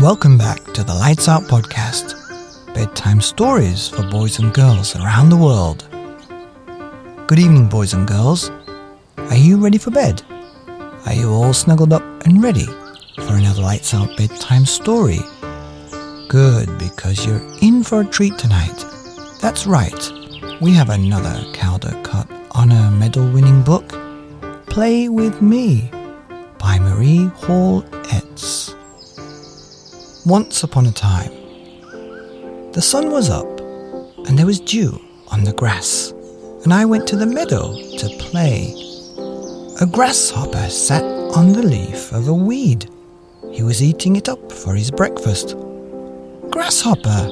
Welcome back to the Lights Out podcast, bedtime stories for boys and girls around the world. Good evening, boys and girls. Are you ready for bed? Are you all snuggled up and ready for another Lights Out bedtime story? Good, because you're in for a treat tonight. That's right, we have another Caldecott Honor Medal-winning book, Play With Me, by Marie Hall Ets. Once upon a time, the sun was up and there was dew on the grass, and I went to the meadow to play. A grasshopper sat on the leaf of a weed. He was eating it up for his breakfast. "Grasshopper,"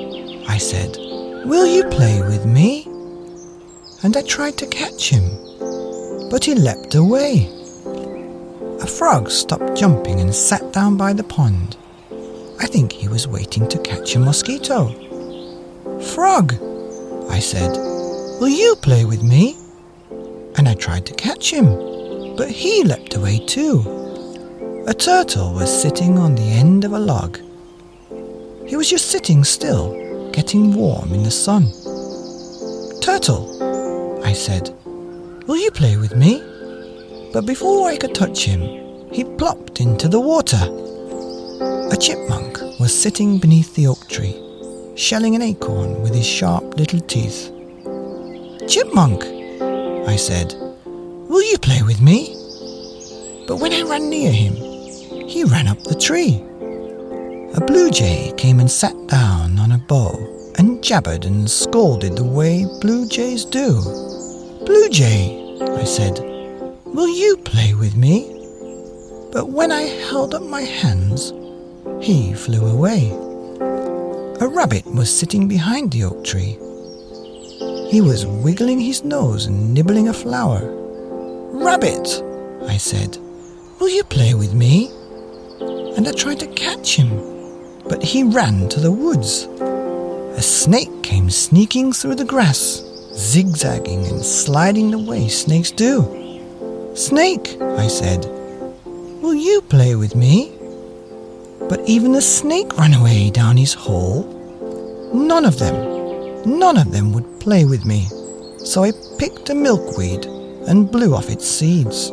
I said, "will you play with me?" And I tried to catch him, but he leapt away. A frog stopped jumping and sat down by the pond. I think he was waiting to catch a mosquito. "Frog," I said, "will you play with me?" And I tried to catch him, but he leapt away too. A turtle was sitting on the end of a log. He was just sitting still, getting warm in the sun. "Turtle," I said, "will you play with me?" But before I could touch him, he plopped into the water. A chipmunk was sitting beneath the oak tree, shelling an acorn with his sharp little teeth. "Chipmunk," I said, "will you play with me?" But when I ran near him, he ran up the tree. A blue jay came and sat down on a bough and jabbered and scolded the way blue jays do. "Blue jay," I said, "will you play with me?" But when I held up my hands, he flew away. A rabbit was sitting behind the oak tree. He was wiggling his nose and nibbling a flower. "Rabbit," I said, "will you play with me?" And I tried to catch him, but he ran to the woods. A snake came sneaking through the grass, zigzagging and sliding the way snakes do. "Snake," I said, "will you play with me?" But even the snake ran away down his hole. None of them would play with me. So I picked a milkweed and blew off its seeds.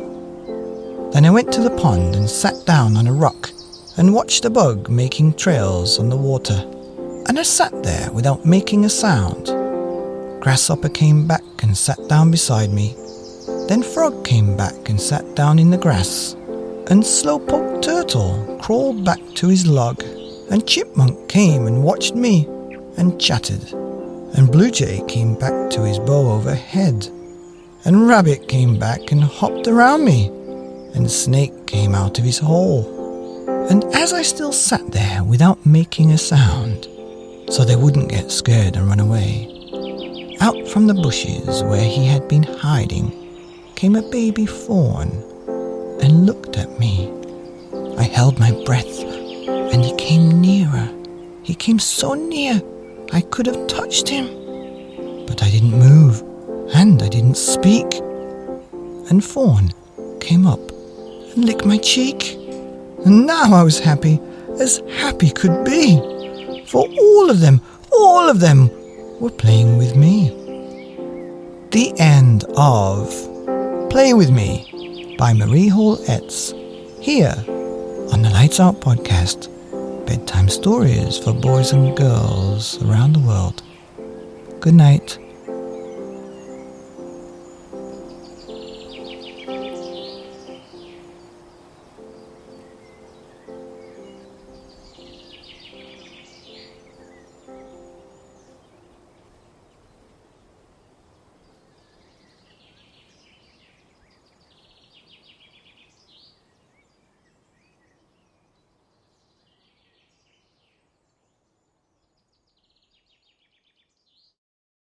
Then I went to the pond and sat down on a rock and watched a bug making trails on the water. And I sat there without making a sound. Grasshopper came back and sat down beside me. Then Frog came back and sat down in the grass. And Slowpoke Turtle crawled back to his log. And Chipmunk came and watched me and chatted. And Blue Jay came back to his bough overhead. And Rabbit came back and hopped around me. And Snake came out of his hole. And as I still sat there without making a sound, so they wouldn't get scared and run away, out from the bushes where he had been hiding came a baby fawn and looked at me. I held my breath, and he came nearer. He came so near I could have touched him. But I didn't move, and I didn't speak. And Fawn came up and licked my cheek. And now I was happy as happy could be, for all of them were playing with me. The end of Play With Me by Marie Hall Ets, here on the Lights Out podcast, bedtime stories for boys and girls around the world. Good night.